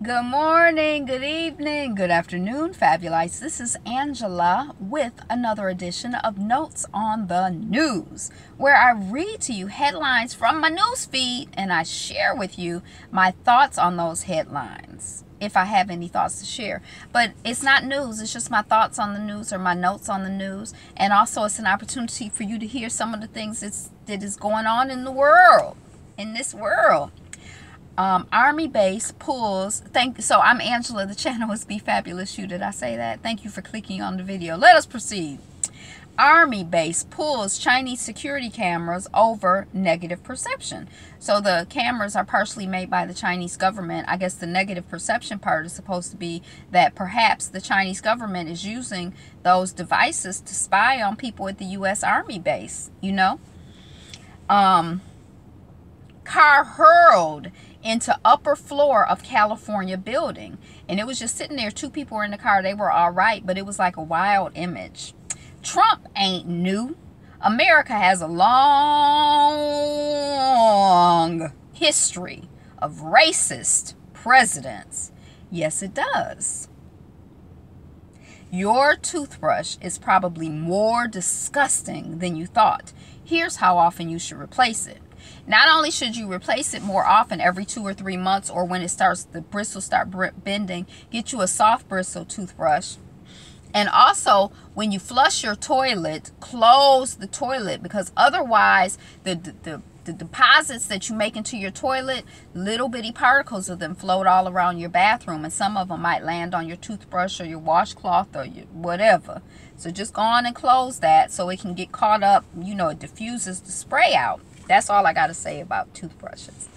Good morning, good evening, good afternoon, Fabulites. This is Angela with another edition of Notes on the News, where I read to you headlines from my news feed and I share with you my thoughts on those headlines, if I have any thoughts to share. But it's not news, it's just my thoughts on the news or my notes on the news. And also it's an opportunity for you to hear some of the things that is going on in the world, in this world. Army base pulls. So I'm Angela. The channel is Be Fabulous You. Did I say that? Thank you for clicking on the video. Let us proceed. Army base pulls Chinese security cameras over negative perception. So the cameras are partially made by the Chinese government. I guess the negative perception part is supposed to be that perhaps the Chinese government is using those devices to spy on people at the U.S. Army base. You know, car hurled into upper floor of California building, and it was just sitting there. Two people were in the car. They were all right, but it was like a wild image. Trump ain't new. America has a long history of racist presidents. Yes, it does. Your toothbrush is probably more disgusting than you thought. Here's how often you should replace it. Not only should you replace it more often, every 2 or 3 months, or when the bristles start bending, get you a soft bristle toothbrush. And also, when you flush your toilet, close the toilet, because otherwise the deposits that you make into your toilet, little bitty particles of them float all around your bathroom, and some of them might land on your toothbrush or your washcloth or your whatever. So just go on and close that so it can get caught up. You know, it diffuses the spray out. That's all I got to say about toothbrushes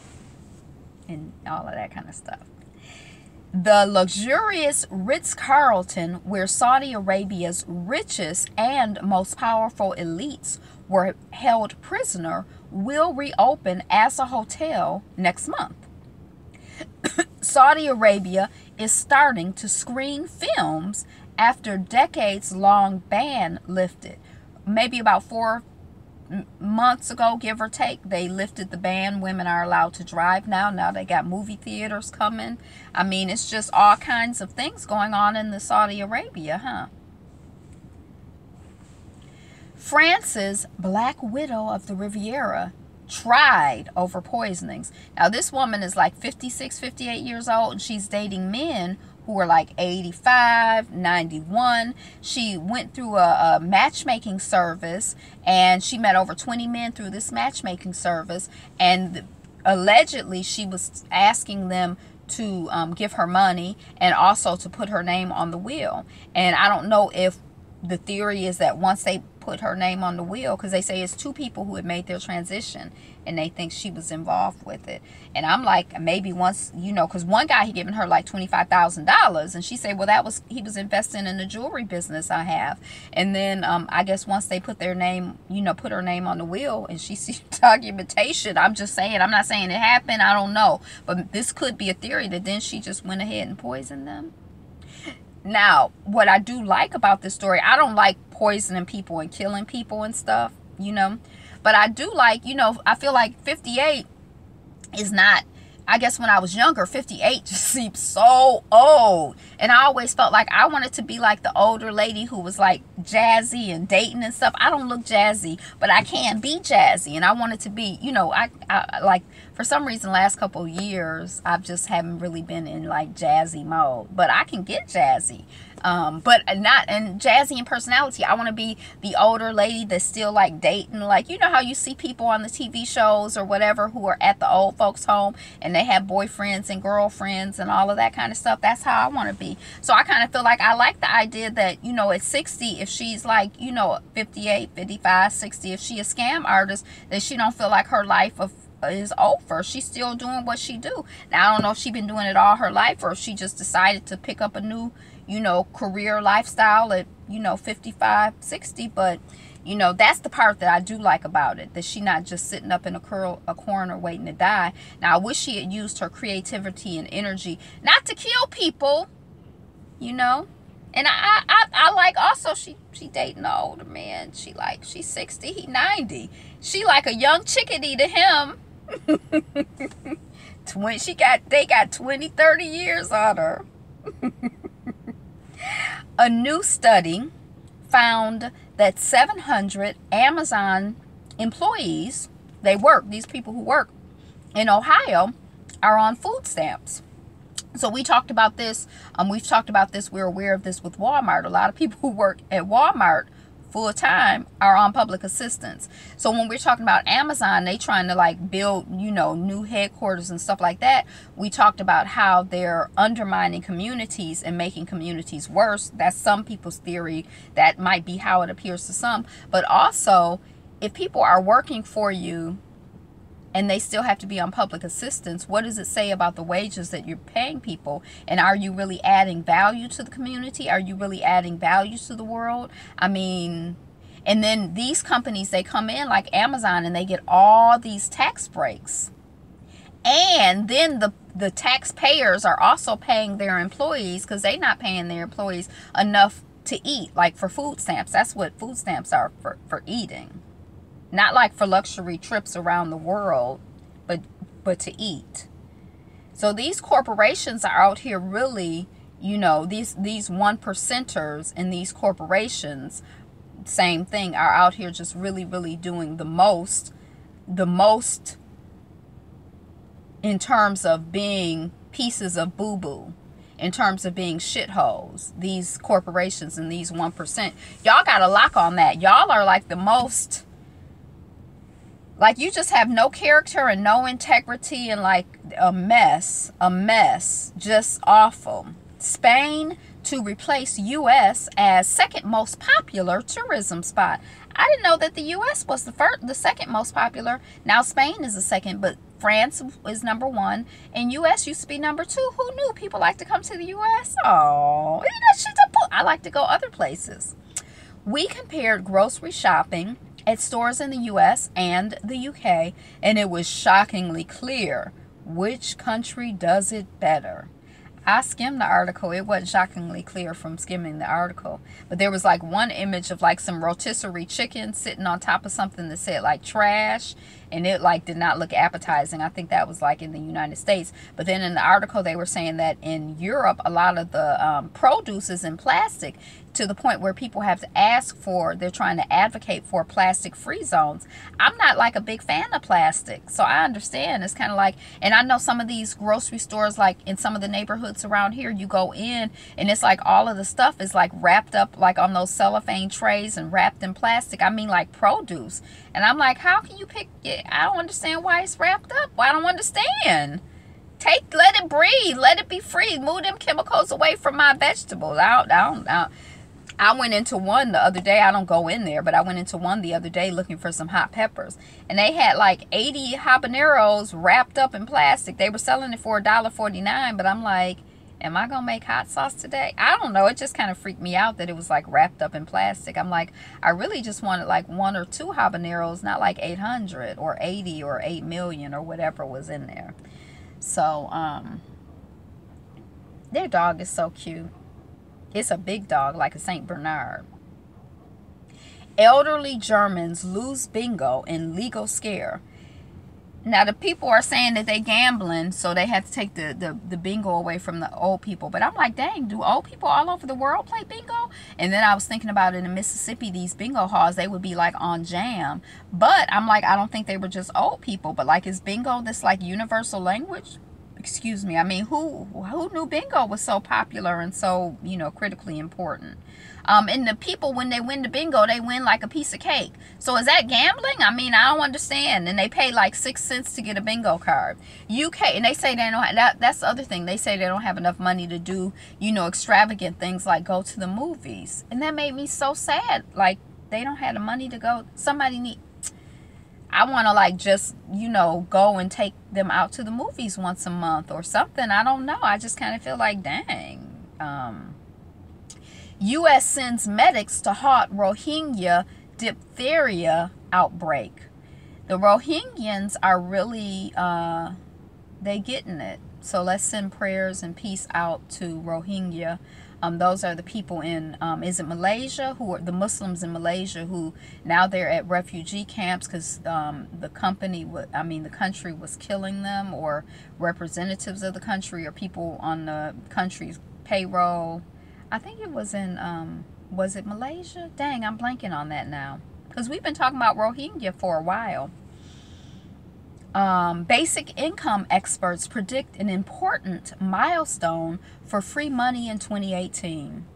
and all of that kind of stuff. The luxurious Ritz-Carlton, where Saudi Arabia's richest and most powerful elites were held prisoner, will reopen as a hotel next month. Saudi Arabia is starting to screen films after decades-long ban lifted. Maybe about 4 months ago, give or take, they lifted the ban. Women are allowed to drive now. Now they got movie theaters coming. I mean, it's just all kinds of things going on in the Saudi Arabia, huh? France's Black Widow of the Riviera tried over poisonings. Now this woman is like 56, 58 years old, and she's dating men who are like 85, 91. She went through a matchmaking service, and she met over 20 men through this matchmaking service, and allegedly she was asking them to give her money and also to put her name on the wheel. And I don't know if the theory is that once they put her name on the wheel, because they say it's 2 people who had made their transition and they think she was involved with it. And I'm like, maybe once, you know, because one guy, he given her like $25,000, and she said, well, he was investing in the jewelry business I have. And then I guess once they put their name, you know, put her name on the wheel, and she sees documentation, I'm just saying, I'm not saying it happened, I don't know, but this could be a theory that then she just went ahead and poisoned them. Now, what I do like about this story, I don't like poisoning people and killing people and stuff, you know. But I do like, you know, I feel like 58 is not, I guess when I was younger, 58 just seems so old. And I always felt like I wanted to be like the older lady who was like jazzy and dating and stuff. I don't look jazzy, but I can be jazzy. And I wanted to be, you know, I like, for some reason, last couple of years, I just haven't really been in like jazzy mode. But I can get jazzy. But not in jazzy in personality. I want to be the older lady that's still like dating. Like, you know how you see people on the TV shows or whatever who are at the old folks home and they have boyfriends and girlfriends and all of that kind of stuff. That's how I want to be. So I kind of feel like I like the idea that, you know, at 60, if she's like, you know, 58, 55, 60, if she a scam artist, that she don't feel like her life is over. She's still doing what she do. Now, I don't know if she's been doing it all her life or if she just decided to pick up a new, you know, career lifestyle at, you know, 55, 60. But, you know, that's the part that I do like about it, that she not just sitting up in a corner waiting to die. Now, I wish she had used her creativity and energy not to kill people, you know. And I like also she dating an older man. She's 60, he 90. She like a young chickadee to him. They got 20, 30 years on her. A new study found that 700 Amazon employees, these people who work in Ohio, are on food stamps. So we talked about this. We've talked about this. We're aware of this with Walmart. A lot of people who work at Walmart full time are on public assistance. So when we're talking about Amazon, they trying to like build, new headquarters and stuff like that. We talked about how they're undermining communities and making communities worse. That's some people's theory. That might be how it appears to some. But also, if people are working for you and they still have to be on public assistance, what does it say about the wages that you're paying people? And are you really adding value to the community? Are you really adding value to the world? I mean, and then these companies, they come in like Amazon and they get all these tax breaks. And then the taxpayers are also paying their employees, because they're not paying their employees enough to eat, like for food stamps. That's what food stamps are, for eating. Not like for luxury trips around the world, but to eat. So these corporations are out here really, these one percenters in these corporations, same thing, are out here just really, really doing the most in terms of being pieces of boo-boo, in terms of being shitholes. These corporations and these 1%. Y'all got a lock on that. Y'all are like the most... Like, you just have no character and no integrity and like a mess, just awful. Spain to replace U.S. as second most popular tourism spot. I didn't know that the U.S. was the second most popular. Now Spain is the second, but France is number one, and U.S. used to be number two. Who knew people like to come to the U.S.? Oh, I like to go other places. We compared grocery shopping at stores in the U.S. and the U.K., and it was shockingly clear which country does it better. I skimmed the article. It wasn't shockingly clear from skimming the article, but there was like one image of like some rotisserie chicken sitting on top of something that said like trash, and it like did not look appetizing. I think that was like in the United States. But then in the article they were saying that in Europe a lot of the produce is in plastic, to the point where people have to ask for, they're trying to advocate for plastic free zones. I'm not like a big fan of plastic, so I understand. It's kind of like, and I know some of these grocery stores, like in some of the neighborhoods around here, you go in and it's like all of the stuff is like wrapped up like on those cellophane trays and wrapped in plastic. I mean like produce. And I'm like, how can you pick it? I don't understand why it's wrapped up. Well, I don't understand. Let it breathe. Let it be free. Move them chemicals away from my vegetables. I went into one the other day. I don't go in there, but I went into one the other day looking for some hot peppers. And they had like 80 habaneros wrapped up in plastic. They were selling it for $1.49, but I'm like, am I going to make hot sauce today? I don't know. It just kind of freaked me out that it was like wrapped up in plastic. I'm like, I really just wanted like 1 or 2 habaneros, not like 800 or 80 or 8 million or whatever was in there. So, their dog is so cute. It's a big dog, like a Saint Bernard. Elderly Germans lose bingo in legal scare. Now, the people are saying that they gambling, so they have to take the bingo away from the old people. But I'm like, dang, do old people all over the world play bingo? And then I was thinking about it in Mississippi, these bingo halls, they would be like on jam. But I'm like, I don't think they were just old people. But like, is bingo this like universal language? Excuse me. I mean, who knew bingo was so popular and so, critically important? And the people, when they win the bingo, they win like a piece of cake. So is that gambling? I mean, I don't understand. And they pay like 6 cents to get a bingo card. UK, and they say they don't have, that's the other thing. They say they don't have enough money to do, extravagant things like go to the movies. And that made me so sad. Like, they don't have the money to go. I want to like just, go and take them out to the movies once a month or something. I don't know. I just kind of feel like, dang. U.S. sends medics to halt Rohingya diphtheria outbreak. The Rohingyans are really, they getting it. So let's send prayers and peace out to Rohingya. Those are the people in, is it Malaysia? Who are the Muslims in Malaysia who now they're at refugee camps because the country was killing them, or representatives of the country, or people on the country's payroll. I think it was in, was it Malaysia? Dang, I'm blanking on that now. Because we've been talking about Rohingya for a while. Basic income experts predict an important milestone for free money in 2018.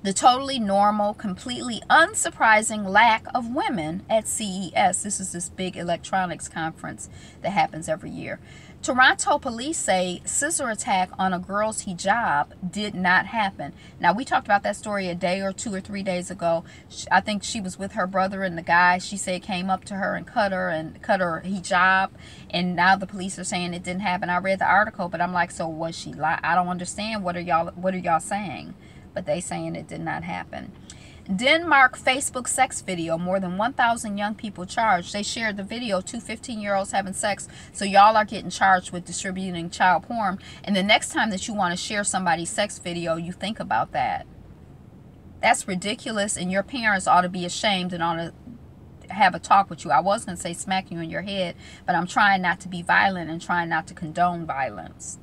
The totally normal, completely unsurprising lack of women at CES. This is this big electronics conference that happens every year. Toronto police say scissor attack on a girl's hijab did not happen. Now, we talked about that story a day or 2 or 3 days ago. I think she was with her brother, and the guy, she said, came up to her and cut her hijab. And now the police are saying it didn't happen. I read the article, but I'm like, so was she lying? I don't understand. What are y'all saying? But they saying it did not happen. Denmark Facebook sex video. More than 1,000 young people charged. They shared the video, 2 15-year-olds having sex. So y'all are getting charged with distributing child porn. And the next time that you want to share somebody's sex video, you think about that. That's ridiculous, and your parents ought to be ashamed and ought to have a talk with you. I was going to say smack you in your head, but I'm trying not to be violent and trying not to condone violence.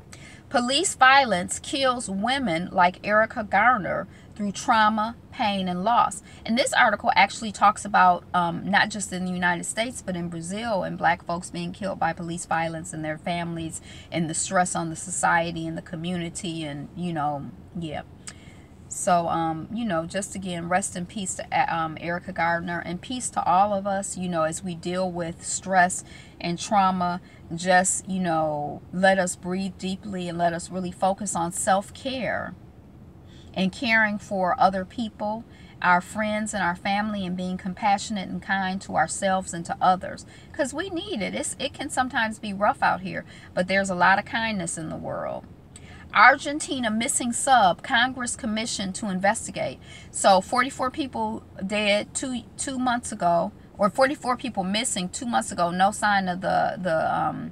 Police violence kills women like Erica Garner through trauma, pain, and loss. And this article actually talks about not just in the United States, but in Brazil, and black folks being killed by police violence and their families, and the stress on the society and the community, and, you know, yeah. So, you know, just again, rest in peace to Erica Gardner, and peace to all of us, you know, as we deal with stress and trauma. Just, you know, let us breathe deeply and let us really focus on self-care and caring for other people, our friends and our family, and being compassionate and kind to ourselves and to others, because we need it. It can sometimes be rough out here, but there's a lot of kindness in the world. Argentina missing sub, Congress commissioned to investigate. So 44 people dead two months ago, or 44 people missing 2 months ago. No sign of the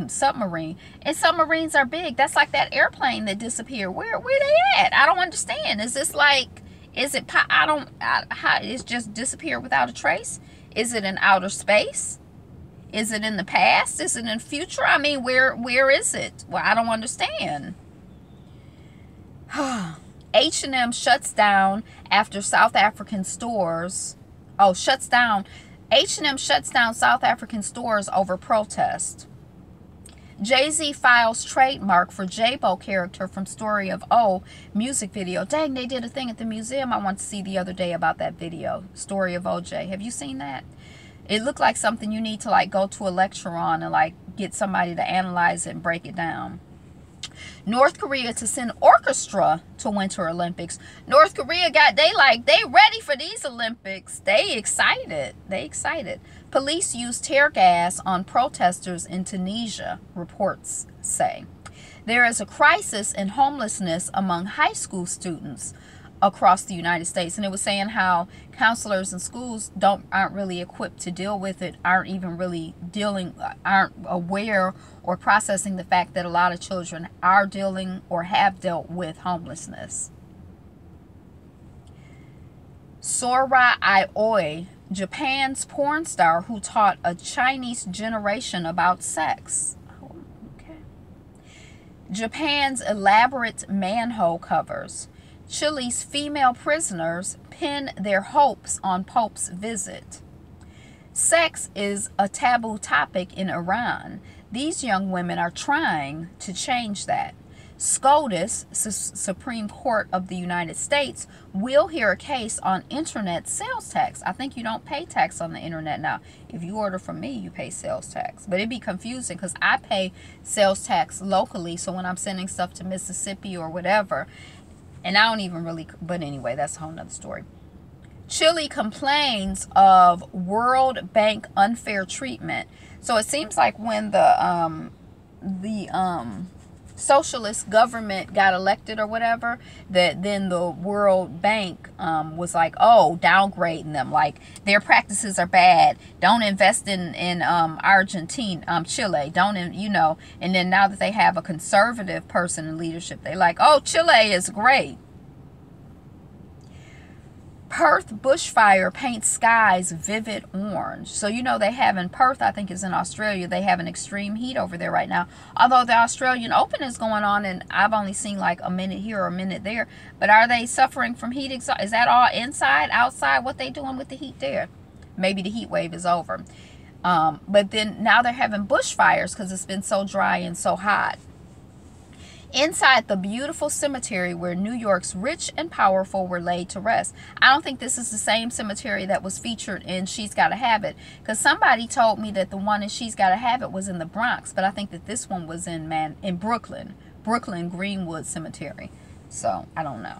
submarine. And submarines are big. That's like that airplane that disappeared. Where they at? I don't understand. Is this like, is it, it's just disappeared without a trace? Is it in outer space? Is it in the past? Is it in the future? I mean, where is it? Well, I don't understand. H&M shuts down after South African stores. Oh, shuts down. H&M shuts down South African stores over protest. Jay-Z files trademark for J-Bo character from Story of O music video. Dang, they did a thing at the museum I went to see the other day about that video, Story of OJ. Have you seen that? It looked like something you need to like go to a lecture on and like get somebody to analyze it and break it down. North Korea to send orchestra to Winter Olympics. North Korea they ready for these Olympics. They excited. Police used tear gas on protesters in Tunisia, reports say. There is a crisis in homelessness among high school students across the United States, and it was saying how counselors in schools aren't really equipped to deal with it, aren't aware or processing the fact that a lot of children are dealing or have dealt with homelessness. Sora Aoi, Japan's porn star who taught a Chinese generation about sex. Oh, okay. Japan's elaborate manhole covers. Chile's female prisoners pin their hopes on Pope's visit. Sex is a taboo topic in Iran. These young women are trying to change that. SCOTUS, Supreme Court of the United States, will hear a case on internet sales tax. I think you don't pay tax on the internet now. If you order from me, you pay sales tax. But it'd be confusing because I pay sales tax locally. So when I'm sending stuff to Mississippi or whatever, and I don't even really, but anyway, that's a whole nother story. Chile complains of World Bank unfair treatment. So it seems like when socialist government got elected or whatever, that then the World Bank was like, oh, downgrading them, like their practices are bad, don't invest in Argentina, Chile, don't, you know. And then now that they have a conservative person in leadership, they like, oh, Chile is great. Perth bushfire paints skies vivid orange. So, you know, they have in Perth, I think is in Australia, they have an extreme heat over there right now. Although the Australian Open is going on, and I've only seen like a minute here or a minute there. But are they suffering from heat exhaustion? Is that all inside, outside? What they doing with the heat there? Maybe the heat wave is over. But then now they're having bushfires because it's been so dry and so hot. Inside the beautiful cemetery where New York's rich and powerful were laid to rest. I don't think this is the same cemetery that was featured in She's Gotta Have It, because somebody told me that the one in She's Gotta Have It was in the Bronx, but I think that this one was in Brooklyn Greenwood Cemetery. So I don't know.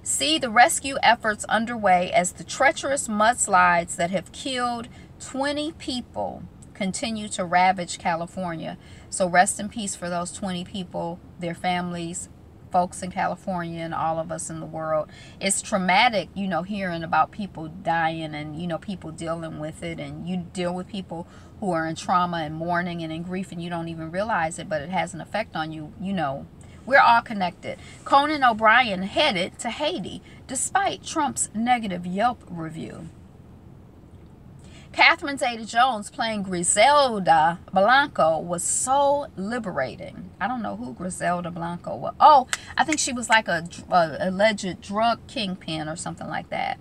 See the rescue efforts underway as the treacherous mudslides that have killed 20 people continue to ravage California. So rest in peace for those 20 people, their families, folks in California, and all of us in the world. It's traumatic, you know, hearing about people dying and, you know, people dealing with it. And you deal with people who are in trauma and mourning and in grief, and you don't even realize it, but it has an effect on you. You know, we're all connected. Conan O'Brien headed to Haiti despite Trump's negative Yelp review. Catherine Zeta-Jones playing Griselda Blanco was so liberating. I don't know who Griselda Blanco was. Oh, I think she was like a alleged drug kingpin or something like that.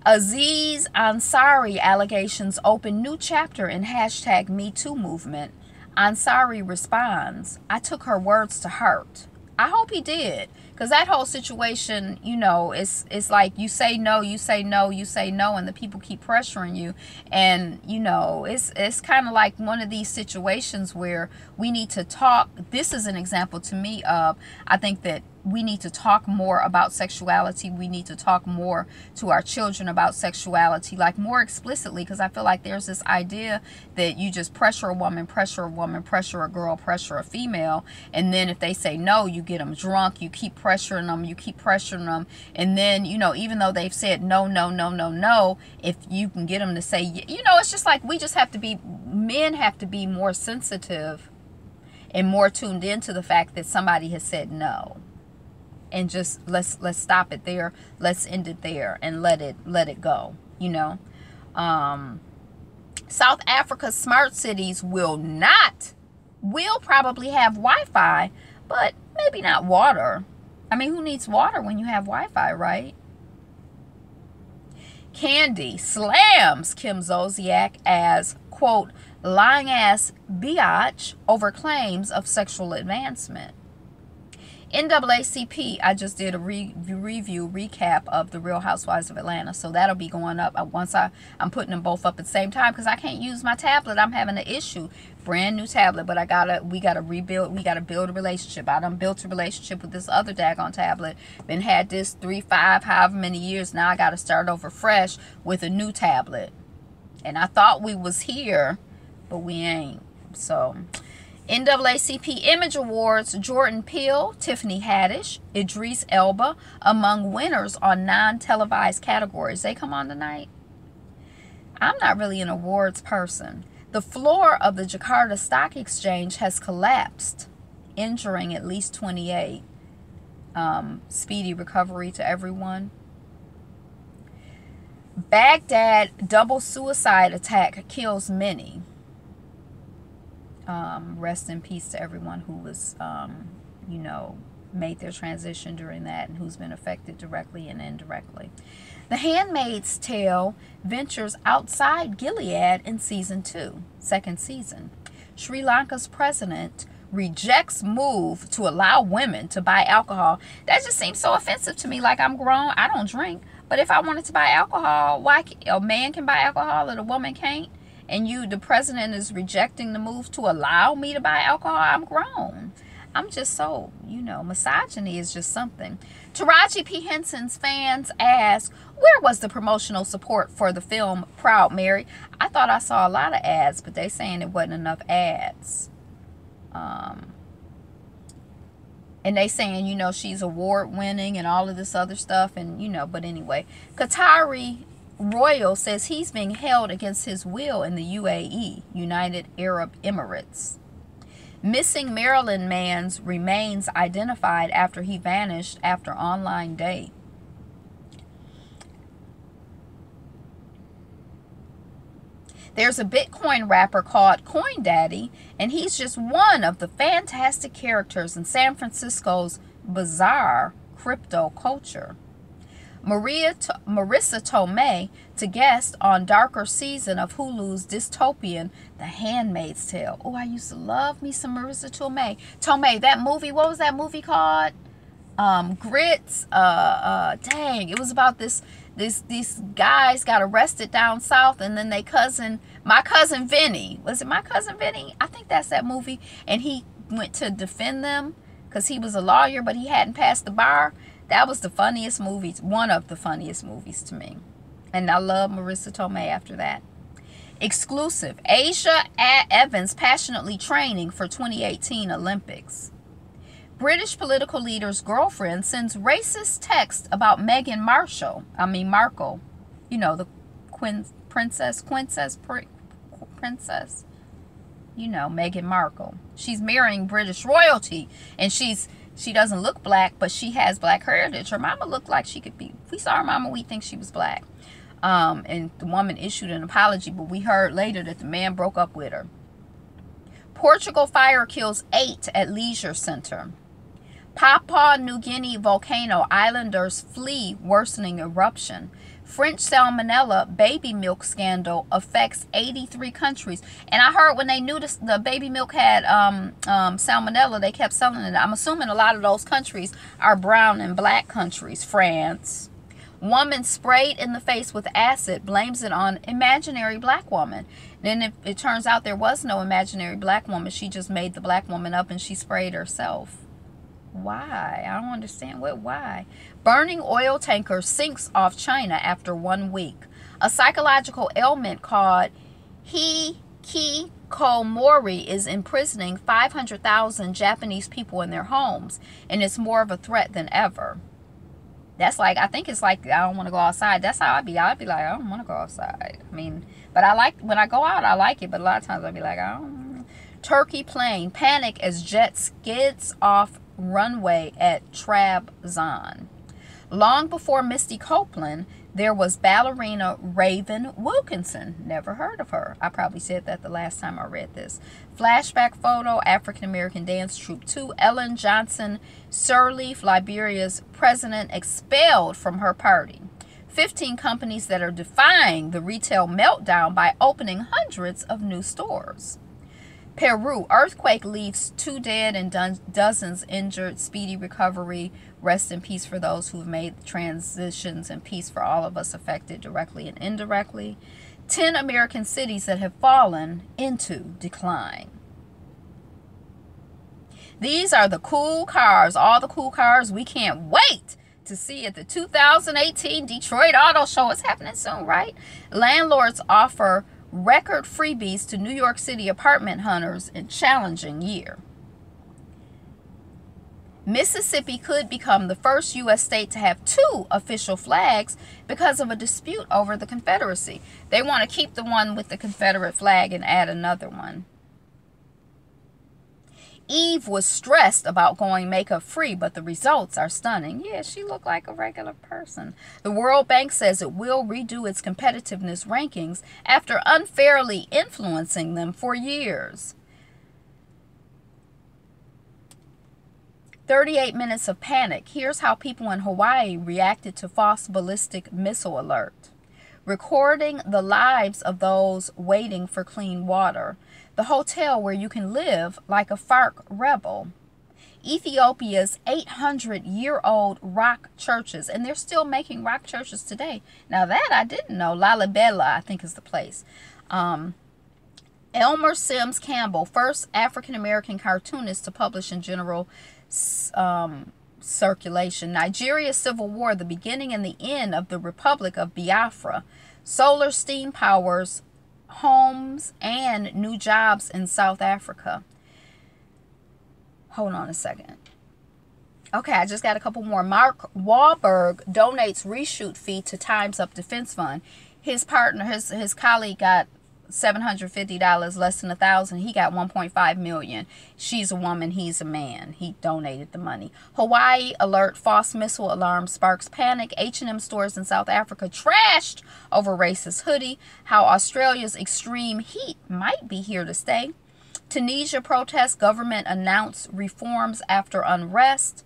Aziz Ansari allegations open new chapter in hashtag #MeToo movement. Ansari responds, I took her words to heart. I hope he did. Because that whole situation, you know, it's like you say no, you say no, you say no, and the people keep pressuring you. And, you know, it's kind of like one of these situations where we need to talk. This is an example to me of, I think that we need to talk more about sexuality. We need to talk more to our children about sexuality, like more explicitly, because I feel like there's this idea that you just pressure a woman, pressure a girl, pressure a female, and then if they say no, you get them drunk, you keep pressuring them, and then, you know, even though they've said no, no, no, no, no, if you can get them to say, you know, it's just like we just have to be, men have to be more sensitive and more tuned into the fact that somebody has said no. And just let's stop it there. Let's end it there and let it go. You know, South Africa's smart cities will probably have Wi-Fi, but maybe not water. I mean, who needs water when you have Wi-Fi, right? Kandi slams Kim Zolciak as, quote, lying ass biatch over claims of sexual advancement. NAACP, I just did a review recap of the Real Housewives of Atlanta, so that'll be going up once I'm putting them both up at the same time, because I can't use my tablet. I'm having an issue. Brand new tablet, but we gotta rebuild. We gotta build a relationship. I done built a relationship with this other daggone tablet. Been had this 3, 5, however many years. Now I gotta start over fresh with a new tablet. And I thought we was here, but we ain't. So NAACP Image Awards, Jordan Peele, Tiffany Haddish, Idris Elba among winners on non-televised categories. They come on tonight. I'm not really an awards person. The floor of the Jakarta Stock Exchange has collapsed, injuring at least 28. Speedy recovery to everyone. Baghdad double suicide attack kills many. Rest in peace to everyone who was, you know, made their transition during that and who's been affected directly and indirectly. The Handmaid's Tale ventures outside Gilead in season 2, second season. Sri Lanka's president rejects move to allow women to buy alcohol. That just seems so offensive to me. Like, I'm grown, I don't drink, but if I wanted to buy alcohol, why a man can buy alcohol and a woman can't? And the president is rejecting the move to allow me to buy alcohol. I'm grown. I'm just so, you know, misogyny is just something. Taraji P. Henson's fans ask, where was the promotional support for the film Proud Mary? I thought I saw a lot of ads, but they saying it wasn't enough ads. And they saying, you know, she's award winning and all of this other stuff. And, you know, but anyway, Qatari royal says he's being held against his will in the UAE, United Arab Emirates. Missing Maryland man's remains identified after he vanished after online date. There's a Bitcoin rapper called Coin Daddy, and he's just one of the fantastic characters in San Francisco's bizarre crypto culture. Marissa Tomei to guest on darker season of Hulu's dystopian The Handmaid's Tale. Oh, I used to love me some Marissa Tomei. That movie, what was that movie called? Grits. Dang, it was about these guys got arrested down south, and then my cousin Vinny. Was it My Cousin Vinny? I think that's that movie. And he went to defend them because he was a lawyer, but he hadn't passed the bar. That was the funniest movies, one of the funniest movies to me. And I love Marissa Tomei after that. Exclusive. Asia Evans passionately training for 2018 Olympics. British political leader's girlfriend sends racist text about Meghan Markle. You know, the princess. You know, Meghan Markle. She's marrying British royalty, and she doesn't look black, but she has black heritage. Her mama looked like she could be. If we saw her mama, we think she was black. And the woman issued an apology, but we heard later that the man broke up with her. Portugal fire kills 8 at leisure center. Papua New Guinea volcano, islanders flee worsening eruption. French salmonella baby milk scandal affects 83 countries. And I heard when they knew the baby milk had salmonella, they kept selling it. I'm assuming a lot of those countries are brown and black countries. France. Woman sprayed in the face with acid, blames it on imaginary black woman. Then it turns out there was no imaginary black woman. She just made the black woman up and she sprayed herself. Why? I don't understand. Why? Burning oil tanker sinks off China after 1 week. A psychological ailment called hikikomori is imprisoning 500,000 Japanese people in their homes, and it's more of a threat than ever. That's like, I think it's like, I don't want to go outside. That's how I'd be. I'd be like, I don't want to go outside. I mean, but I like, when I go out, I like it. But a lot of times I'd be like, I don't. Turkey plane, panic as jet skids off runway at Trabzon. Long before Misty Copeland, there was ballerina Raven Wilkinson. Never heard of her. I probably said that the last time I read this. Flashback photo, African American dance troupe 2. Ellen Johnson Sirleaf, Liberia's president, expelled from her party. 15 companies that are defying the retail meltdown by opening hundreds of new stores. Peru, earthquake leaves 2 dead and dozens injured. Speedy recovery. Rest in peace for those who have made transitions, and peace for all of us affected directly and indirectly. 10 American cities that have fallen into decline. These are the cool cars, all the cool cars we can't wait to see at the 2018 Detroit Auto Show. It's happening soon, right? Landlords offer record freebies to New York City apartment hunters in challenging year. Mississippi could become the first U.S. state to have 2 official flags because of a dispute over the Confederacy. They want to keep the one with the Confederate flag and add another one. Eve was stressed about going makeup free, but the results are stunning. Yeah, she looked like a regular person. The World Bank says it will redo its competitiveness rankings after unfairly influencing them for years. 38 minutes of panic. Here's how people in Hawaii reacted to false ballistic missile alert. Recording the lives of those waiting for clean water. The hotel where you can live like a FARC rebel. Ethiopia's 800-year-old rock churches. And they're still making rock churches today. Now that I didn't know. Lalibela, I think, is the place. Elmer Sims Campbell, first African-American cartoonist to publish in general circulation. Nigeria's civil war, the beginning and the end of the Republic of Biafra. Solar steam powers homes and new jobs in South Africa. Hold on a second. Okay, I just got a couple more. Mark Wahlberg donates reshoot fee to Time's Up Defense Fund. His partner, his colleague got $750, less than $1,000. He got $1.5 million. She's a woman, he's a man. He donated the money. Hawaii alert, false missile alarm sparks panic. H&M stores in South Africa trashed over racist hoodie. How Australia's extreme heat might be here to stay. Tunisia protests, government announced reforms after unrest.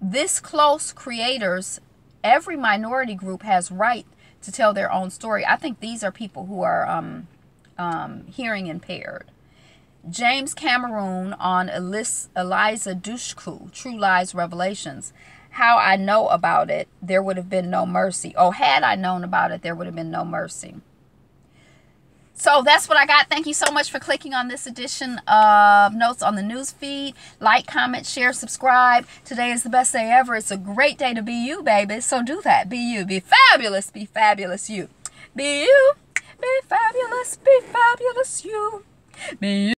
This close creators, every minority group has right to tell their own story. I think these are people who are hearing impaired. James Cameron on Eliza Dushku, True Lies Revelations. How I know about it, there would have been no mercy. Oh, had I known about it, there would have been no mercy. So that's what I got. Thank you so much for clicking on this edition of Notes on the News Feed. Like, comment, share, subscribe. Today is the best day ever. It's a great day to be you, baby. So do that. Be you. Be fabulous. Be fabulous you. Be you. Be fabulous. Be fabulous you. Be you.